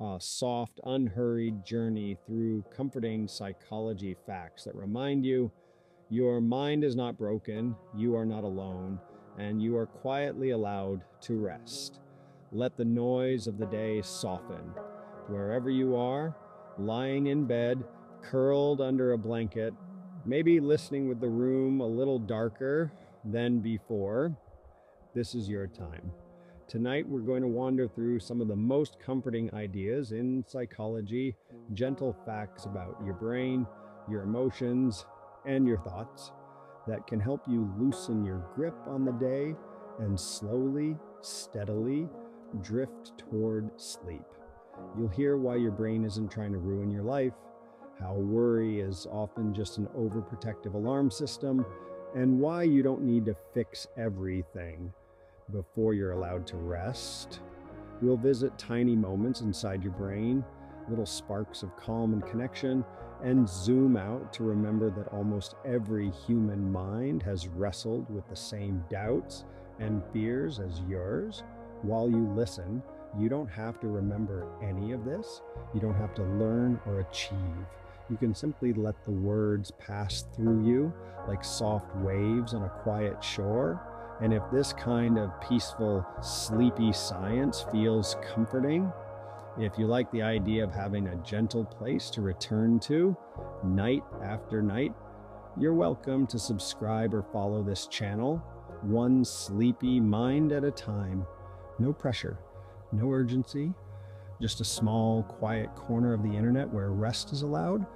a soft, unhurried journey through comforting psychology facts that remind you your mind is not broken, you are not alone, and you are quietly allowed to rest. Let the noise of the day soften. Wherever you are, lying in bed, curled under a blanket, maybe listening with the room a little darker than before, this is your time. Tonight, we're going to wander through some of the most comforting ideas in psychology, gentle facts about your brain, your emotions, and your thoughts that can help you loosen your grip on the day and slowly, steadily drift toward sleep. You'll hear why your brain isn't trying to ruin your life, how worry is often just an overprotective alarm system, and why you don't need to fix everything before you're allowed to rest. We'll visit tiny moments inside your brain, little sparks of calm and connection, and zoom out to remember that almost every human mind has wrestled with the same doubts and fears as yours. While you listen, you don't have to remember any of this. You don't have to learn or achieve. You can simply let the words pass through you like soft waves on a quiet shore. And if this kind of peaceful, sleepy science feels comforting, if you like the idea of having a gentle place to return to night after night, you're welcome to subscribe or follow this channel, one sleepy mind at a time. No pressure, no urgency, just a small, quiet corner of the internet where rest is allowed,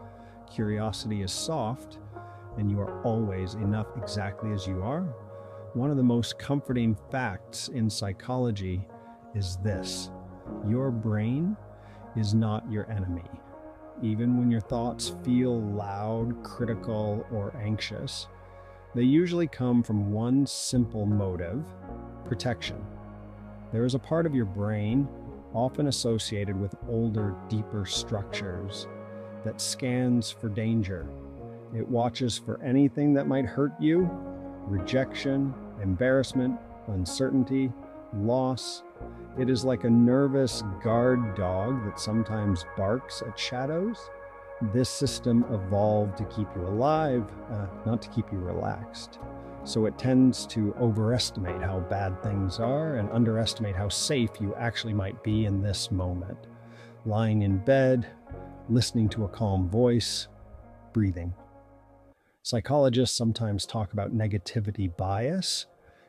curiosity is soft, and you are always enough exactly as you are. One of the most comforting facts in psychology is this: your brain is not your enemy. Even when your thoughts feel loud, critical, or anxious, they usually come from one simple motive: protection. There is a part of your brain, often associated with older, deeper structures, that scans for danger. It watches for anything that might hurt you: rejection, embarrassment, uncertainty, loss. It is like a nervous guard dog that sometimes barks at shadows. This system evolved to keep you alive, not to keep you relaxed. So it tends to overestimate how bad things are and underestimate how safe you actually might be in this moment. Lying in bed, listening to a calm voice, breathing. Psychologists sometimes talk about negativity bias.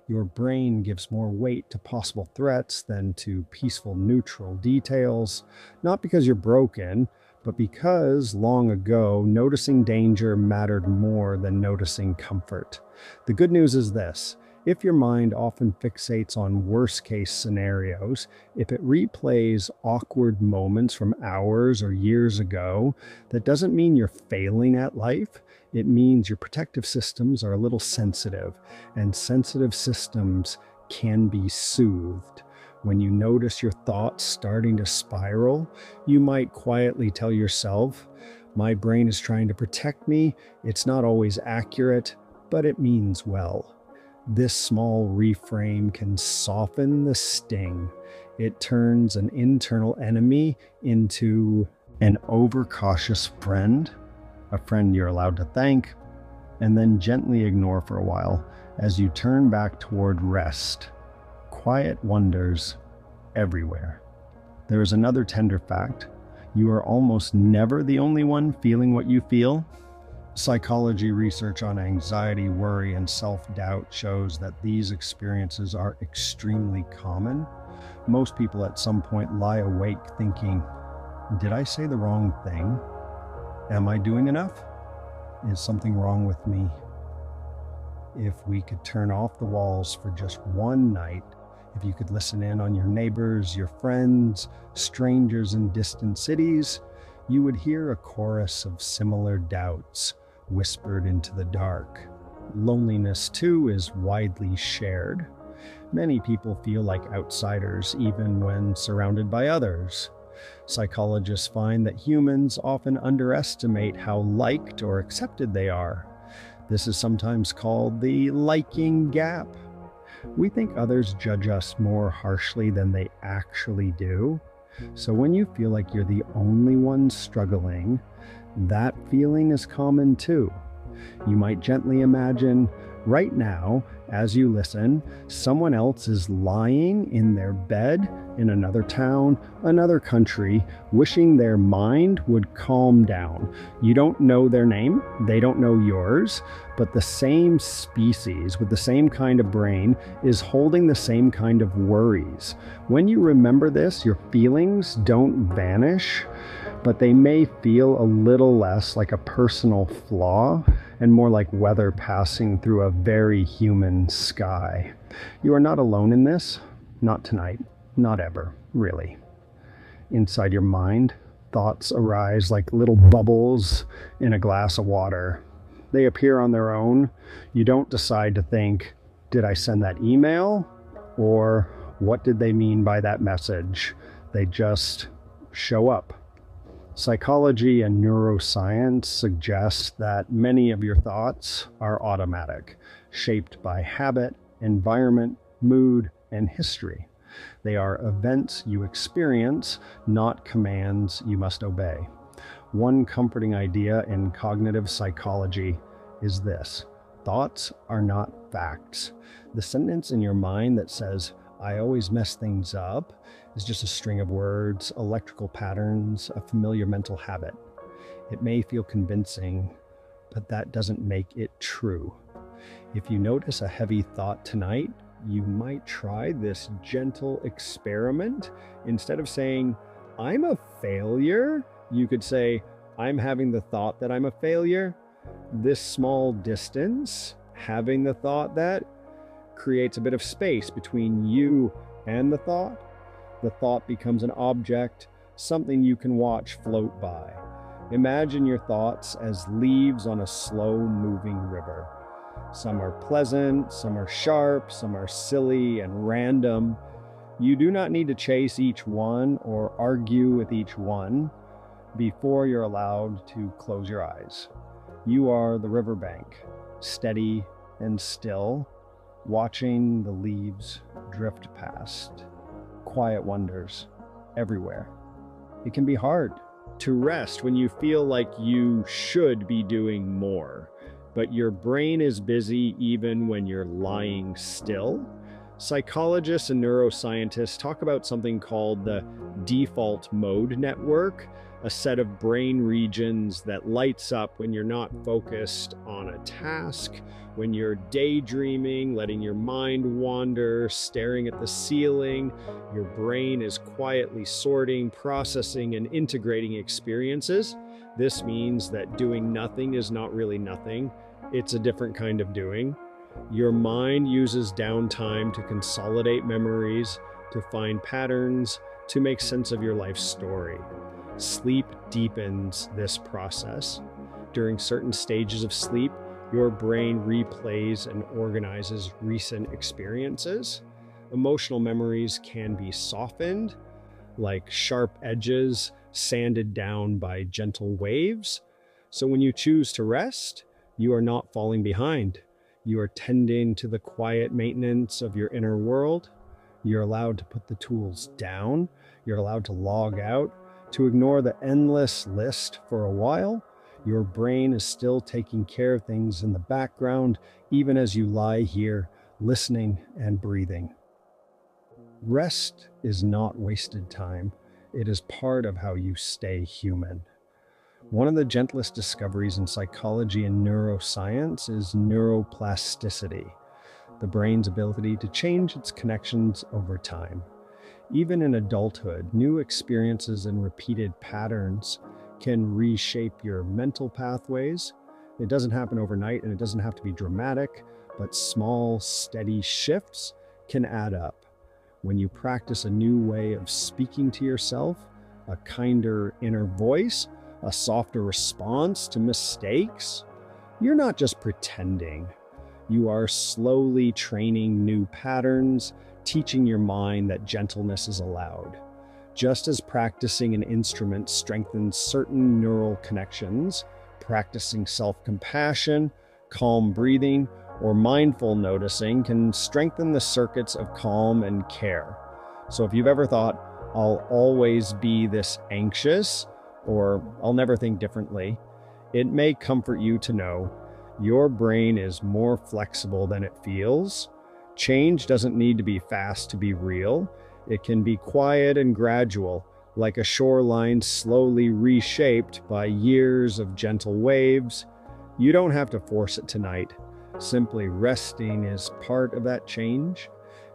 Your brain gives more weight to possible threats than to peaceful, neutral details, not because you're broken, but because long ago, noticing danger mattered more than noticing comfort. The good news is this: if your mind often fixates on worst-case scenarios, if it replays awkward moments from hours or years ago, that doesn't mean you're failing at life. It means your protective systems are a little sensitive, and sensitive systems can be soothed. When you notice your thoughts starting to spiral, you might quietly tell yourself, "My brain is trying to protect me. It's not always accurate, but it means well." This small reframe can soften the sting. It turns an internal enemy into an overcautious friend, a friend you're allowed to thank, and then gently ignore for a while as you turn back toward rest. Quiet wonders everywhere. There is another tender fact: you are almost never the only one feeling what you feel. Psychology research on anxiety, worry, and self-doubt shows that these experiences are extremely common. Most people at some point lie awake thinking, "Did I say the wrong thing? Am I doing enough? Is something wrong with me?" If we could turn off the walls for just one night, if you could listen in on your neighbors, your friends, strangers in distant cities, you would hear a chorus of similar doubts whispered into the dark. Loneliness, too, is widely shared. Many people feel like outsiders even when surrounded by others. Psychologists find that humans often underestimate how liked or accepted they are. This is sometimes called the liking gap. We think others judge us more harshly than they actually do. So when you feel like you're the only one struggling, that feeling is common too. You might gently imagine right now, as you listen, someone else is lying in their bed in another town, another country, wishing their mind would calm down. You don't know their name, they don't know yours, but the same species with the same kind of brain is holding the same kind of worries. When you remember this, your feelings don't vanish, but they may feel a little less like a personal flaw and more like weather passing through a very human sky. You are not alone in this, not tonight, not ever, really. Inside your mind, thoughts arise like little bubbles in a glass of water. They appear on their own. You don't decide to think, did I send that email? Or what did they mean by that message? They just show up. Psychology and neuroscience suggest that many of your thoughts are automatic, shaped by habit, environment, mood, and history. They are events you experience, not commands you must obey. One comforting idea in cognitive psychology is this: thoughts are not facts. The sentence in your mind that says, "I always mess things up," is just a string of words, electrical patterns, a familiar mental habit. It may feel convincing, but that doesn't make it true. If you notice a heavy thought tonight, you might try this gentle experiment. Instead of saying, "I'm a failure," you could say, "I'm having the thought that I'm a failure." This small distance, having the thought that, creates a bit of space between you and the thought. The thought becomes an object, something you can watch float by. Imagine your thoughts as leaves on a slow-moving river. Some are pleasant, some are sharp, some are silly and random. You do not need to chase each one or argue with each one before you're allowed to close your eyes. You are the riverbank, steady and still, watching the leaves drift past. Quiet wonders everywhere. It can be hard to rest when you feel like you should be doing more, but your brain is busy even when you're lying still. Psychologists and neuroscientists talk about something called the default mode network, a set of brain regions that lights up when you're not focused on a task, when you're daydreaming, letting your mind wander, staring at the ceiling. Your brain is quietly sorting, processing, and integrating experiences. This means that doing nothing is not really nothing. It's a different kind of doing. Your mind uses downtime to consolidate memories, to find patterns, to make sense of your life story. Sleep deepens this process. During certain stages of sleep, your brain replays and organizes recent experiences. Emotional memories can be softened, like sharp edges sanded down by gentle waves. So when you choose to rest, you are not falling behind. You are tending to the quiet maintenance of your inner world. You're allowed to put the tools down. You're allowed to log out, to ignore the endless list for a while. Your brain is still taking care of things in the background, even as you lie here, listening and breathing. Rest is not wasted time. It is part of how you stay human. One of the gentlest discoveries in psychology and neuroscience is neuroplasticity, the brain's ability to change its connections over time. Even in adulthood, new experiences and repeated patterns can reshape your mental pathways. It doesn't happen overnight and it doesn't have to be dramatic, but small, steady shifts can add up. When you practice a new way of speaking to yourself, a kinder inner voice, a softer response to mistakes, you're not just pretending. You are slowly training new patterns, teaching your mind that gentleness is allowed. Just as practicing an instrument strengthens certain neural connections, practicing self-compassion, calm breathing, or mindful noticing can strengthen the circuits of calm and care. So if you've ever thought, I'll always be this anxious, or I'll never think differently, it may comfort you to know your brain is more flexible than it feels. Change doesn't need to be fast to be real. It can be quiet and gradual, like a shoreline slowly reshaped by years of gentle waves. You don't have to force it tonight. Simply resting is part of that change.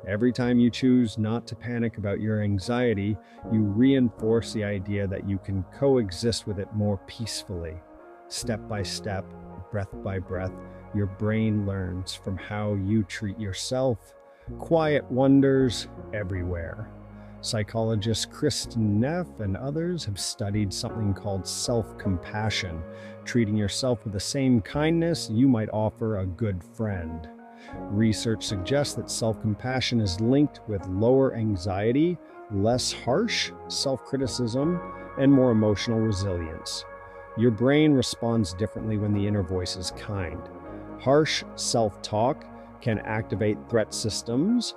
Every time you choose not to panic about your anxiety, you reinforce the idea that you can coexist with it more peacefully. Step by step, breath by breath, your brain learns from how you treat yourself. Quiet wonders everywhere. Psychologist Kristen Neff and others have studied something called self-compassion, treating yourself with the same kindness you might offer a good friend. Research suggests that self-compassion is linked with lower anxiety, less harsh self-criticism, and more emotional resilience. Your brain responds differently when the inner voice is kind. Harsh self-talk can activate threat systems,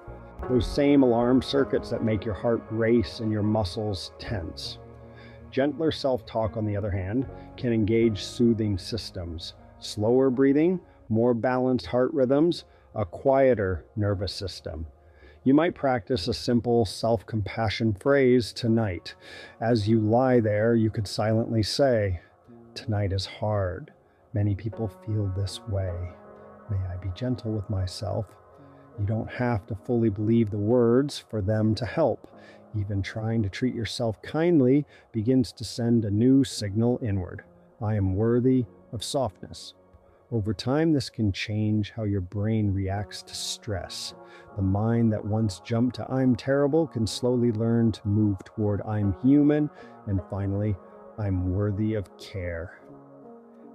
those same alarm circuits that make your heart race and your muscles tense. Gentler self-talk, on the other hand, can engage soothing systems, slower breathing, more balanced heart rhythms, a quieter nervous system. You might practice a simple self-compassion phrase tonight. As you lie there, you could silently say, "Tonight is hard. Many people feel this way. May I be gentle with myself." You don't have to fully believe the words for them to help. Even trying to treat yourself kindly begins to send a new signal inward. I am worthy of softness. Over time, this can change how your brain reacts to stress. The mind that once jumped to "I'm terrible" can slowly learn to move toward "I'm human," and finally, "I'm worthy of care."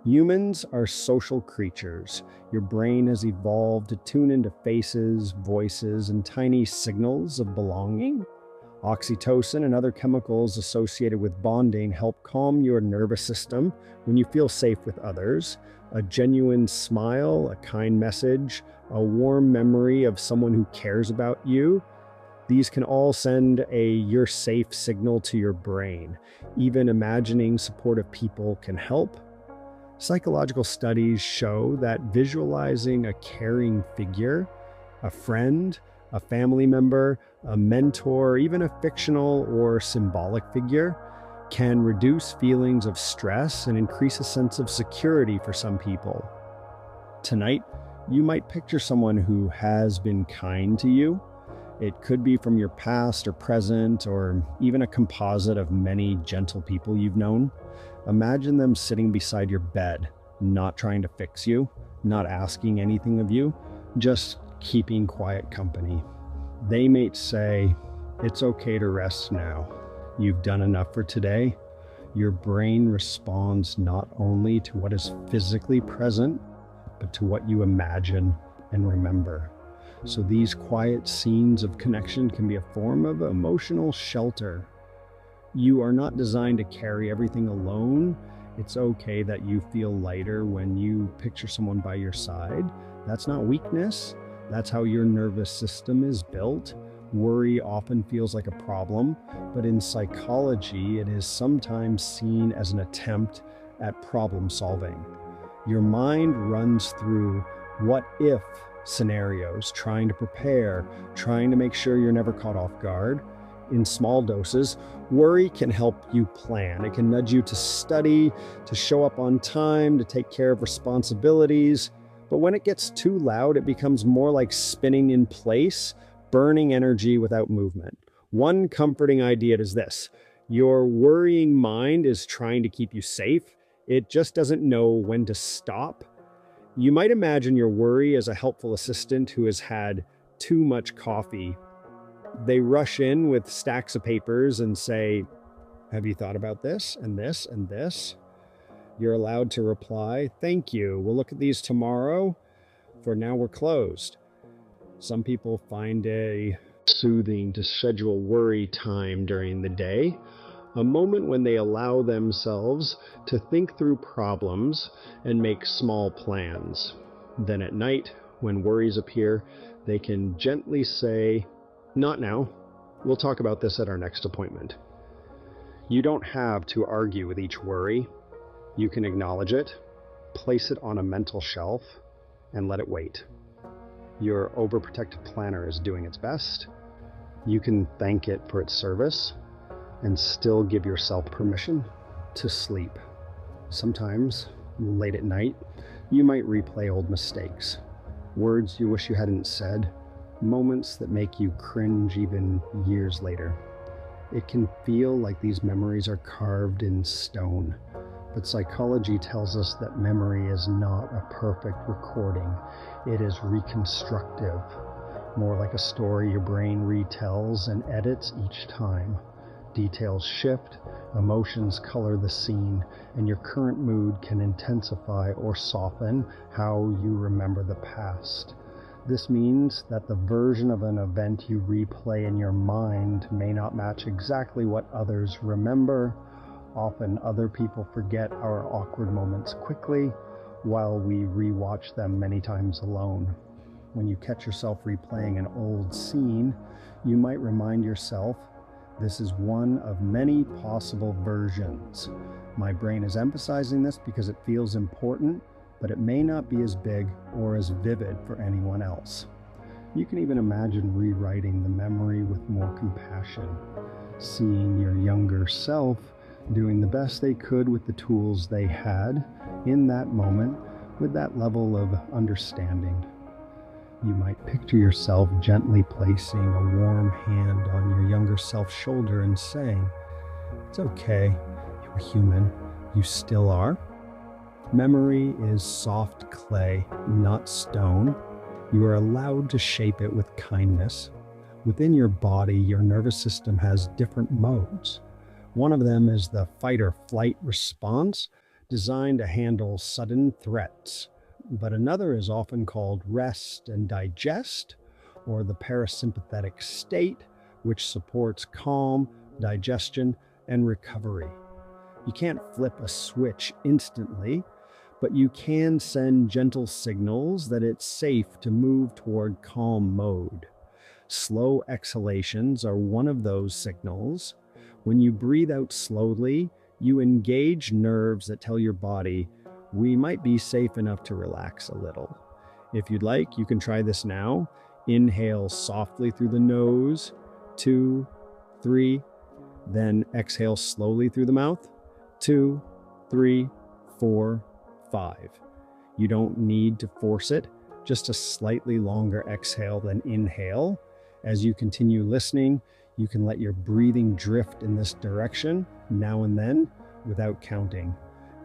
Humans are social creatures. Your brain has evolved to tune into faces, voices, and tiny signals of belonging. Oxytocin and other chemicals associated with bonding help calm your nervous system when you feel safe with others. A genuine smile, a kind message, a warm memory of someone who cares about you. These can all send a "you're safe" signal to your brain. Even imagining supportive people can help. Psychological studies show that visualizing a caring figure, a friend, a family member, a mentor, even a fictional or symbolic figure, can reduce feelings of stress and increase a sense of security for some people. Tonight, you might picture someone who has been kind to you. It could be from your past or present, or even a composite of many gentle people you've known. Imagine them sitting beside your bed, not trying to fix you, not asking anything of you, just keeping quiet company. They may say, "It's okay to rest now. You've done enough for today." Your brain responds not only to what is physically present, but to what you imagine and remember. So these quiet scenes of connection can be a form of emotional shelter. You are not designed to carry everything alone. It's okay that you feel lighter when you picture someone by your side. That's not weakness. That's how your nervous system is built. Worry often feels like a problem, but in psychology, it is sometimes seen as an attempt at problem solving. Your mind runs through what if scenarios, trying to prepare, trying to make sure you're never caught off guard. In small doses, worry can help you plan. It can nudge you to study, to show up on time, to take care of responsibilities. But when it gets too loud, it becomes more like spinning in place, burning energy without movement. One comforting idea is this: your worrying mind is trying to keep you safe. It just doesn't know when to stop. You might imagine your worry as a helpful assistant who has had too much coffee. They rush in with stacks of papers and say, "Have you thought about this and this and this?" You're allowed to reply, "Thank you. We'll look at these tomorrow. For now, we're closed." Some people find it soothing to schedule worry time during the day, a moment when they allow themselves to think through problems and make small plans. Then at night, when worries appear, they can gently say, "Not now. We'll talk about this at our next appointment. You don't have to argue with each worry. You can acknowledge it, place it on a mental shelf, and let it wait. Your overprotective planner is doing its best. You can thank it for its service and still give yourself permission to sleep. Sometimes, late at night, you might replay old mistakes, words you wish you hadn't said, moments that make you cringe even years later. It can feel like these memories are carved in stone, but psychology tells us that memory is not a perfect recording. It is reconstructive, more like a story your brain retells and edits each time. Details shift, emotions color the scene, and your current mood can intensify or soften how you remember the past. This means that the version of an event you replay in your mind may not match exactly what others remember. Often other people forget our awkward moments quickly, while we rewatch them many times alone. When you catch yourself replaying an old scene, you might remind yourself, this is one of many possible versions. My brain is emphasizing this because it feels important, but it may not be as big or as vivid for anyone else. You can even imagine rewriting the memory with more compassion, seeing your younger self doing the best they could with the tools they had in that moment with that level of understanding. You might picture yourself gently placing a warm hand on your younger self's shoulder and saying, "It's okay, you're human, you still are." Memory is soft clay, not stone. You are allowed to shape it with kindness. Within your body, your nervous system has different modes. One of them is the fight or flight response, designed to handle sudden threats. But another is often called rest and digest, or the parasympathetic state, which supports calm, digestion, and recovery. You can't flip a switch instantly, but you can send gentle signals that it's safe to move toward calm mode. Slow exhalations are one of those signals. When you breathe out slowly, you engage nerves that tell your body, we might be safe enough to relax a little. If you'd like, you can try this now. Inhale softly through the nose, 2, 3, then exhale slowly through the mouth, 2, 3, 4, 5. You don't need to force it, just a slightly longer exhale than inhale. As you continue listening, you can let your breathing drift in this direction now and then without counting.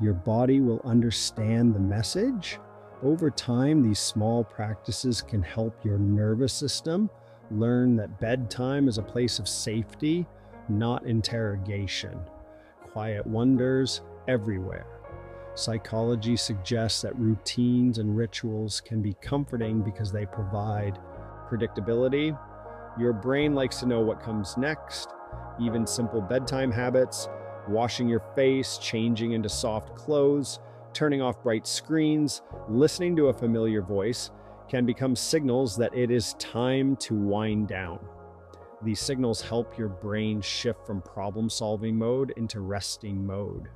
Your body will understand the message. Over time, these small practices can help your nervous system learn that bedtime is a place of safety, not interrogation. Quiet wonders everywhere. Psychology suggests that routines and rituals can be comforting because they provide predictability. Your brain likes to know what comes next. Even simple bedtime habits, washing your face, changing into soft clothes, turning off bright screens, listening to a familiar voice, can become signals that it is time to wind down. These signals help your brain shift from problem-solving mode into resting mode.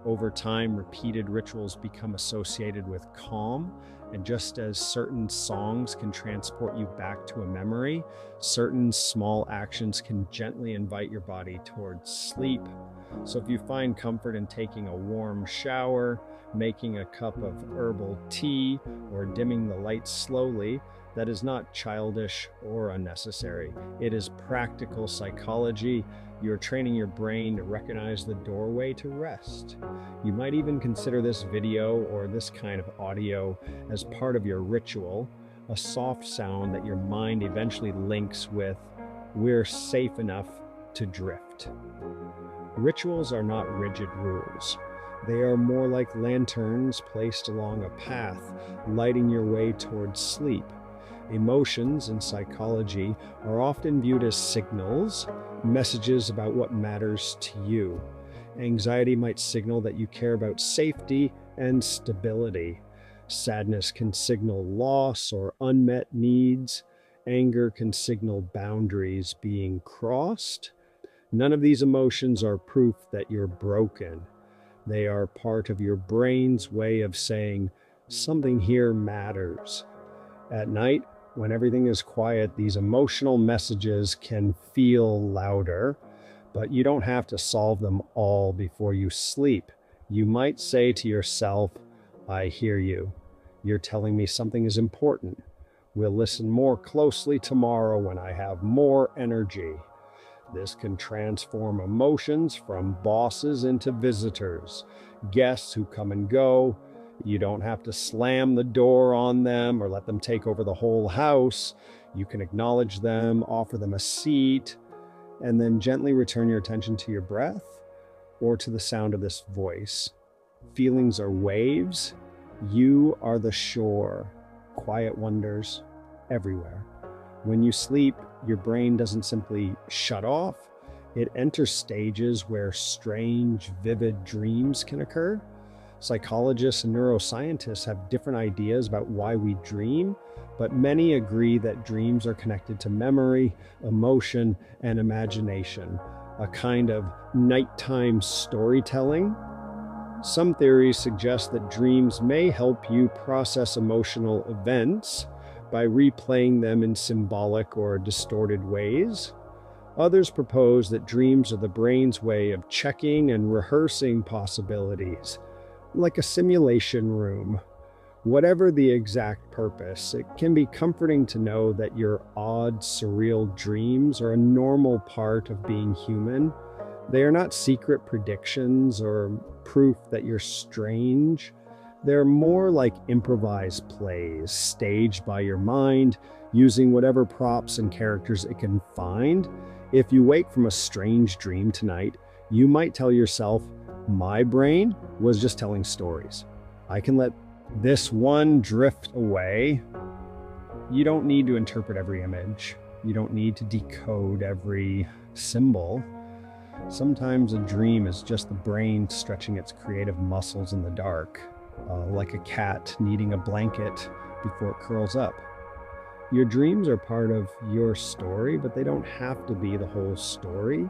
Over time, repeated rituals become associated with calm, and just as certain songs can transport you back to a memory, certain small actions can gently invite your body towards sleep. So if you find comfort in taking a warm shower, making a cup of herbal tea, or dimming the lights slowly, that is not childish or unnecessary. It is practical psychology. You're training your brain to recognize the doorway to rest. You might even consider this video or this kind of audio as part of your ritual, a soft sound that your mind eventually links with, we're safe enough to drift. Rituals are not rigid rules. They are more like lanterns placed along a path, lighting your way towards sleep. Emotions in psychology are often viewed as signals, messages about what matters to you. Anxiety might signal that you care about safety and stability. Sadness can signal loss or unmet needs, Anger can signal boundaries being crossed. None of these emotions are proof that you're broken. They are part of your brain's way of saying, something here matters. At night, when everything is quiet, these emotional messages can feel louder, but you don't have to solve them all before you sleep. You might say to yourself, I hear you. You're telling me something is important. We'll listen more closely tomorrow when I have more energy. This can transform emotions from bosses into visitors, guests who come and go. You don't have to slam the door on them or let them take over the whole house. You can acknowledge them, offer them a seat, and then gently return your attention to your breath or to the sound of this voice. Feelings are waves. You are the shore. Quiet wonders everywhere. When you sleep, your brain doesn't simply shut off. It enters stages where strange, vivid dreams can occur. Psychologists and neuroscientists have different ideas about why we dream, but many agree that dreams are connected to memory, emotion, and imagination, a kind of nighttime storytelling. Some theories suggest that dreams may help you process emotional events by replaying them in symbolic or distorted ways. Others propose that dreams are the brain's way of checking and rehearsing possibilities, like a simulation room. Whatever the exact purpose, it can be comforting to know that your odd, surreal dreams are a normal part of being human. They are not secret predictions or proof that you're strange. They're more like improvised plays, staged by your mind, using whatever props and characters it can find. If you wake from a strange dream tonight, you might tell yourself, my brain was just telling stories. I can let this one drift away. You don't need to interpret every image. You don't need to decode every symbol. Sometimes a dream is just the brain stretching its creative muscles in the dark, like a cat needing a blanket before it curls up. Your dreams are part of your story, but they don't have to be the whole story.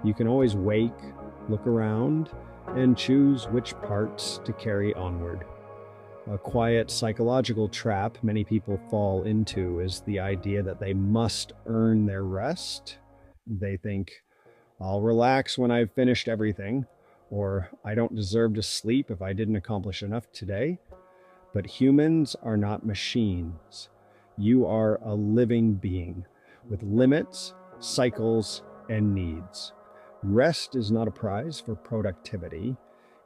You can always wake, look around, and choose which parts to carry onward. A quiet psychological trap many people fall into is the idea that they must earn their rest. They think, I'll relax when I've finished everything, or I don't deserve to sleep if I didn't accomplish enough today. But humans are not machines. You are a living being with limits, cycles, and needs. Rest is not a prize for productivity.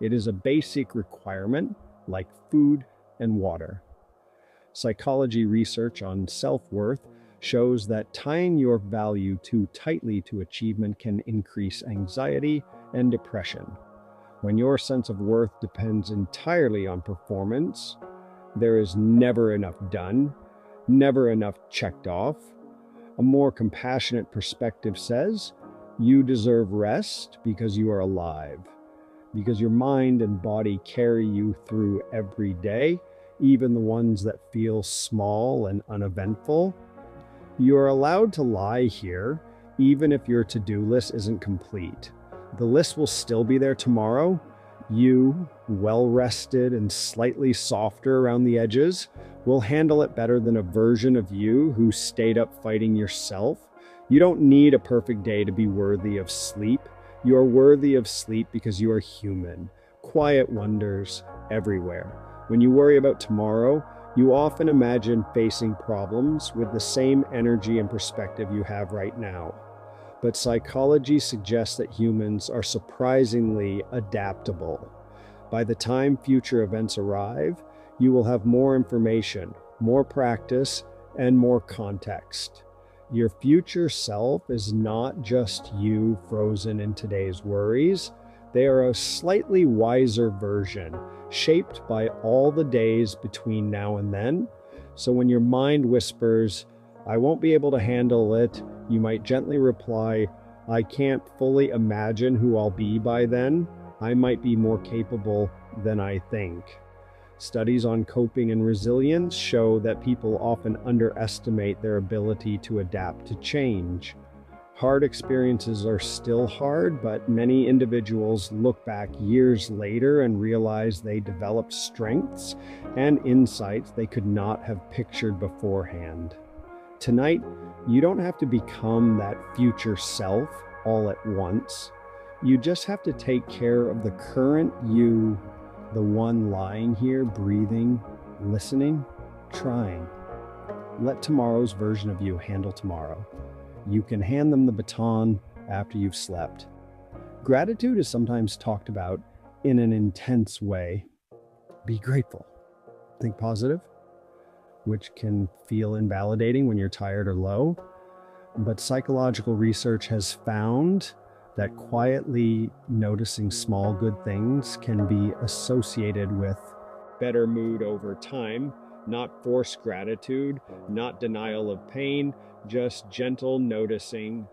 It is a basic requirement, like food and water. Psychology research on self-worth shows that tying your value too tightly to achievement can increase anxiety and depression. When your sense of worth depends entirely on performance, there is never enough done, never enough checked off. A more compassionate perspective says, you deserve rest because you are alive, because your mind and body carry you through every day, even the ones that feel small and uneventful. You are allowed to lie here, even if your to-do list isn't complete. The list will still be there tomorrow. You, well-rested and slightly softer around the edges, will handle it better than a version of you who stayed up fighting yourself. You don't need a perfect day to be worthy of sleep. You are worthy of sleep because you are human. Quiet wonders everywhere. When you worry about tomorrow, you often imagine facing problems with the same energy and perspective you have right now. But psychology suggests that humans are surprisingly adaptable. By the time future events arrive, you will have more information, more practice, and more context. Your future self is not just you frozen in today's worries. They are a slightly wiser version, shaped by all the days between now and then. So when your mind whispers, I won't be able to handle it, you might gently reply, I can't fully imagine who I'll be by then. I might be more capable than I think. Studies on coping and resilience show that people often underestimate their ability to adapt to change. Hard experiences are still hard, but many individuals look back years later and realize they developed strengths and insights they could not have pictured beforehand. Tonight, you don't have to become that future self all at once. You just have to take care of the current you, the one lying here, breathing, listening, trying. Let tomorrow's version of you handle tomorrow. You can hand them the baton after you've slept. Gratitude is sometimes talked about in an intense way. Be grateful. Think positive, which can feel invalidating when you're tired or low. But psychological research has found that quietly noticing small good things can be associated with better mood over time, not forced gratitude, not denial of pain, just gentle noticing.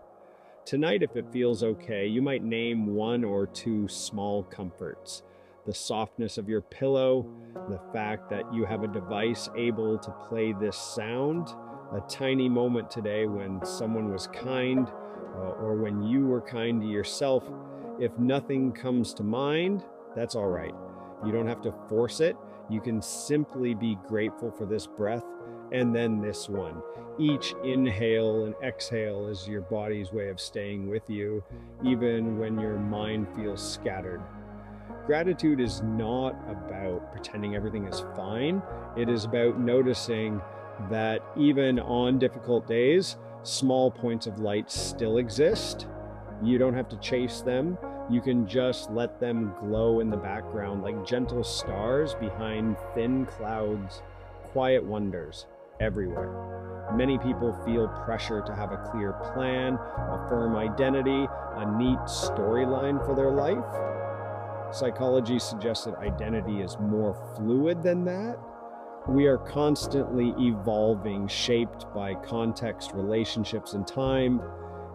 Tonight, if it feels okay, you might name 1 or 2 small comforts. The softness of your pillow, the fact that you have a device able to play this sound, a tiny moment today when someone was kind, or when you were kind to yourself. If nothing comes to mind, that's all right. You don't have to force it. You can simply be grateful for this breath and then this one. Each inhale and exhale is your body's way of staying with you, even when your mind feels scattered. Gratitude is not about pretending everything is fine. It is about noticing that even on difficult days, small points of light still exist. You don't have to chase them. You can just let them glow in the background like gentle stars behind thin clouds, quiet wonders everywhere. Many people feel pressure to have a clear plan, a firm identity, a neat storyline for their life. Psychology suggests that identity is more fluid than that. We are constantly evolving, shaped by context, relationships, and time.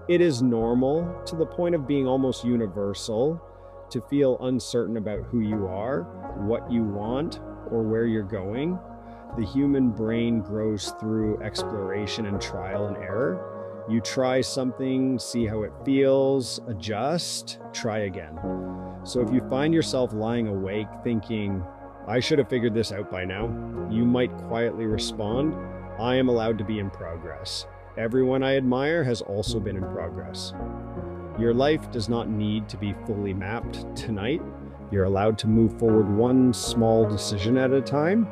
It is normal, to the point of being almost universal, to feel uncertain about who you are, what you want, or where you're going. The human brain grows through exploration and trial and error. You try something, see how it feels, adjust, try again. So if you find yourself lying awake thinking, I should have figured this out by now, you might quietly respond, I am allowed to be in progress. Everyone I admire has also been in progress. Your life does not need to be fully mapped tonight. You're allowed to move forward one small decision at a time.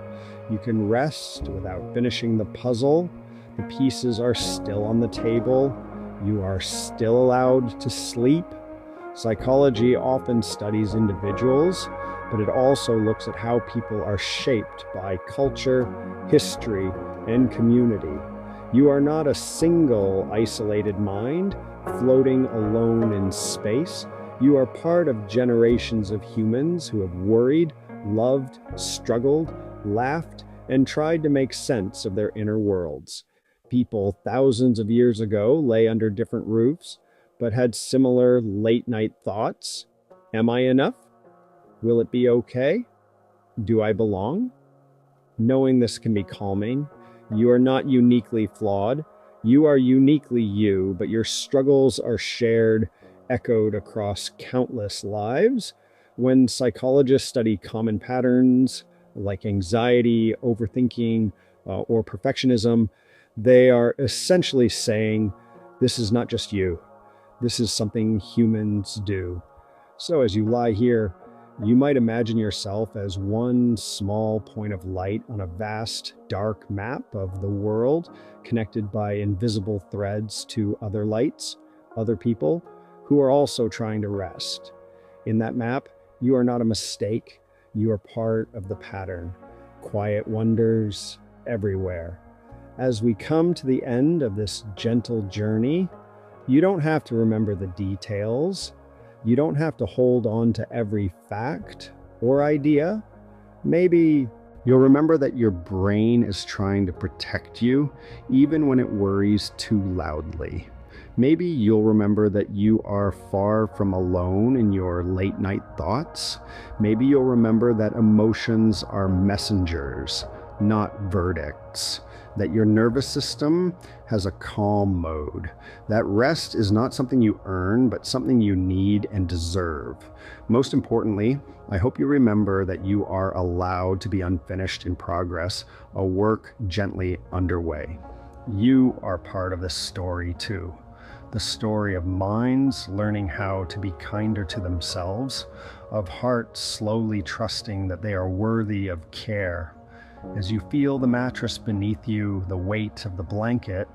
You can rest without finishing the puzzle. The pieces are still on the table. You are still allowed to sleep. Psychology often studies individuals, but it also looks at how people are shaped by culture, history, and community. You are not a single isolated mind floating alone in space. You are part of generations of humans who have worried, loved, struggled, laughed, and tried to make sense of their inner worlds. People thousands of years ago lay under different roofs, but had similar late-night thoughts. Am I enough? Will it be okay? Do I belong? Knowing this can be calming. You are not uniquely flawed. You are uniquely you, but your struggles are shared, echoed across countless lives. When psychologists study common patterns like anxiety, overthinking, or perfectionism, they are essentially saying, this is not just you. This is something humans do. So as you lie here, you might imagine yourself as one small point of light on a vast, dark map of the world, connected by invisible threads to other lights, other people who are also trying to rest. In that map, you are not a mistake. You are part of the pattern. Quiet wonders everywhere. As we come to the end of this gentle journey, you don't have to remember the details. You don't have to hold on to every fact or idea. Maybe you'll remember that your brain is trying to protect you, even when it worries too loudly. Maybe you'll remember that you are far from alone in your late night thoughts. Maybe you'll remember that emotions are messengers, not verdicts. That your nervous system has a calm mode. That rest is not something you earn, but something you need and deserve. Most importantly, I hope you remember that you are allowed to be unfinished in progress, a work gently underway. You are part of this story too. The story of minds learning how to be kinder to themselves, of hearts slowly trusting that they are worthy of care. As you feel the mattress beneath you, the weight of the blanket,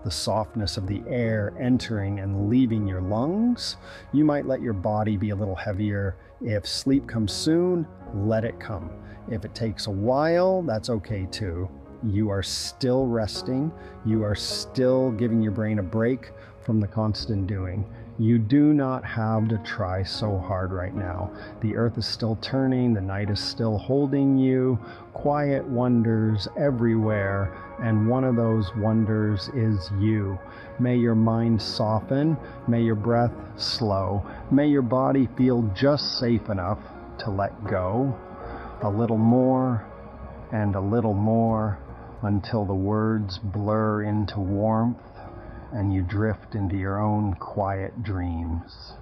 the softness of the air entering and leaving your lungs, you might let your body be a little heavier. If sleep comes soon, let it come. If it takes a while, that's okay too. You are still resting. You are still giving your brain a break from the constant doing. You do not have to try so hard right now. The earth is still turning, the night is still holding you, quiet wonders everywhere, and one of those wonders is you. May your mind soften, may your breath slow, may your body feel just safe enough to let go. A little more and a little more until the words blur into warmth and you drift into your own quiet dreams.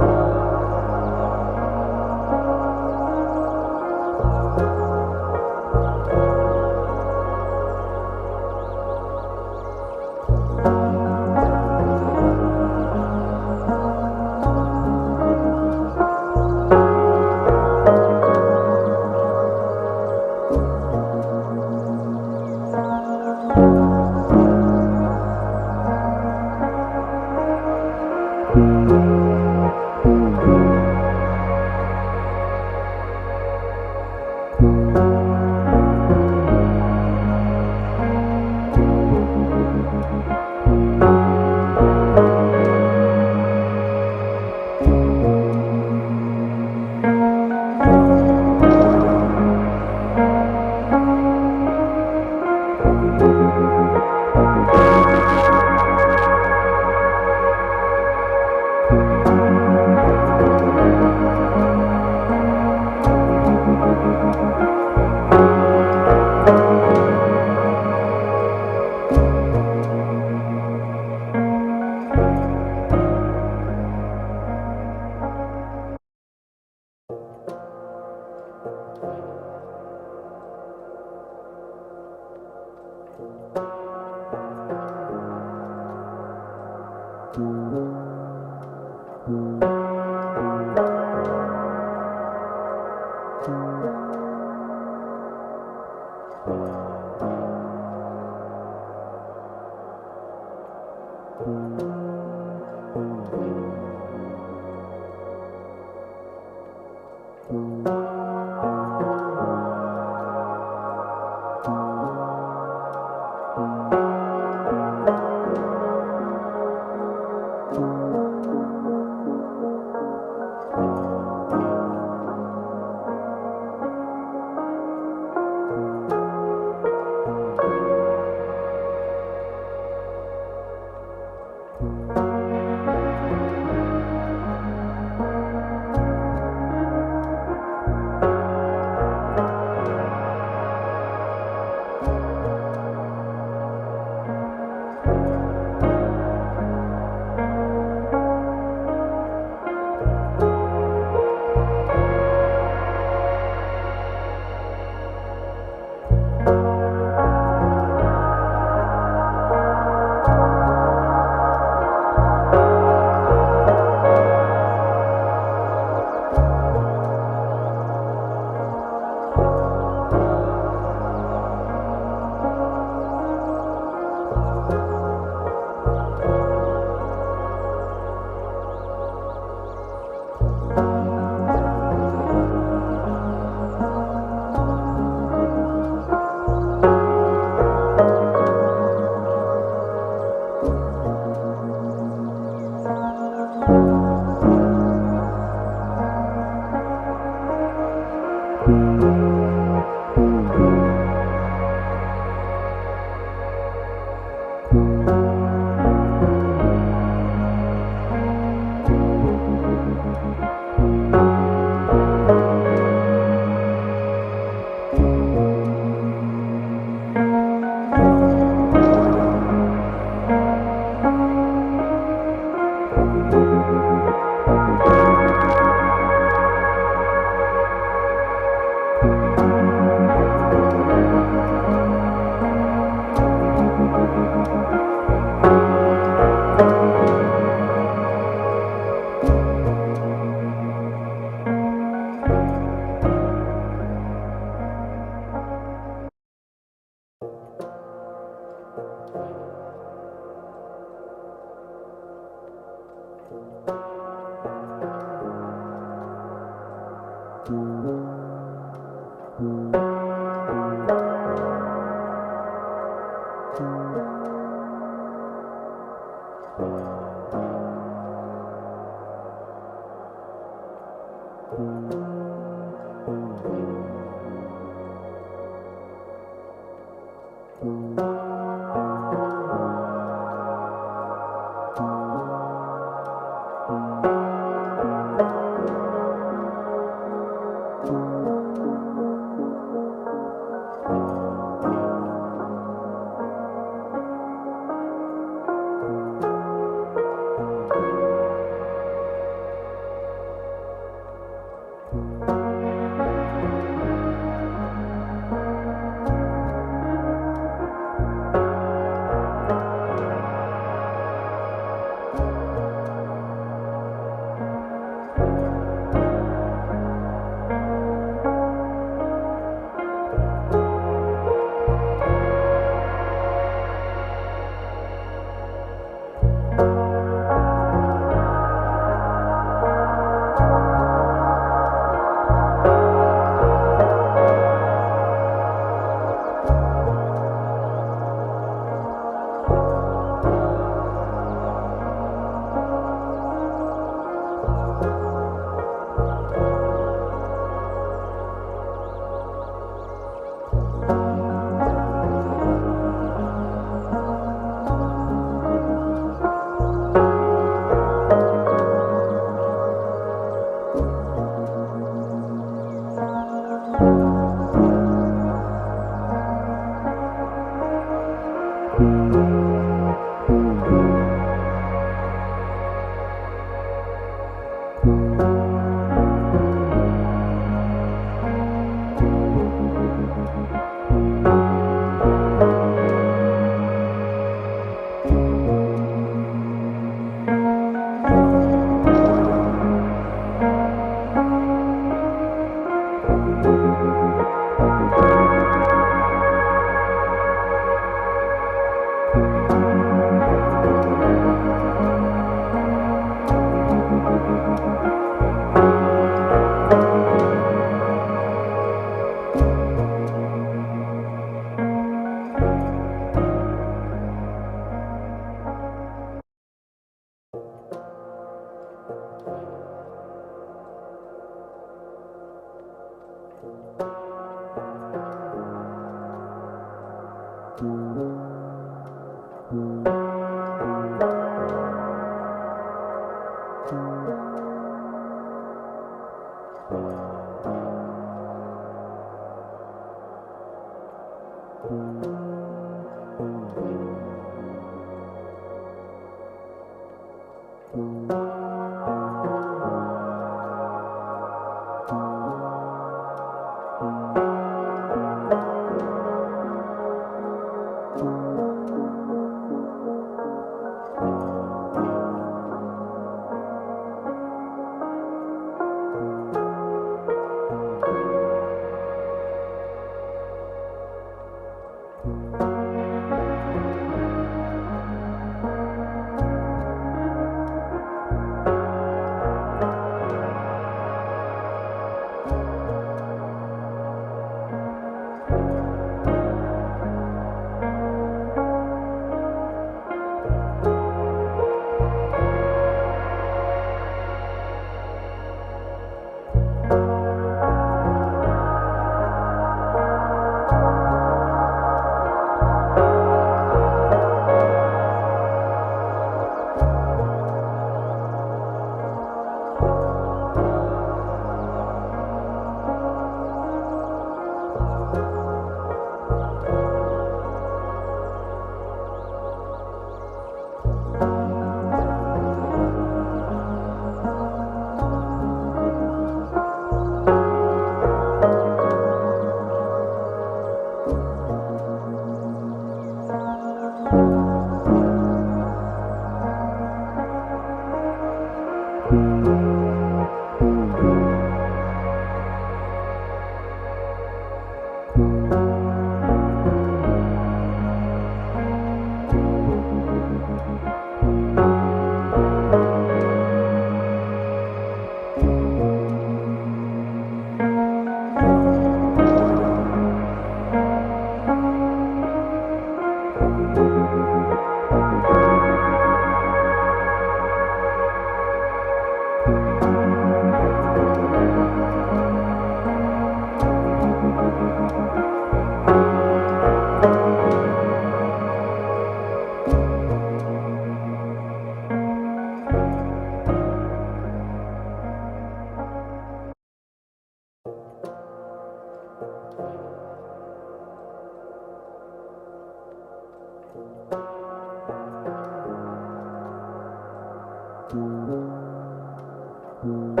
Thank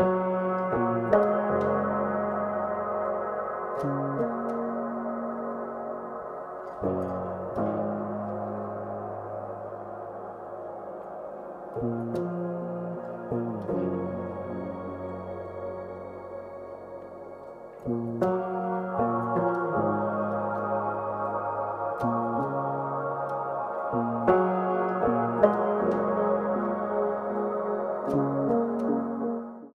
you.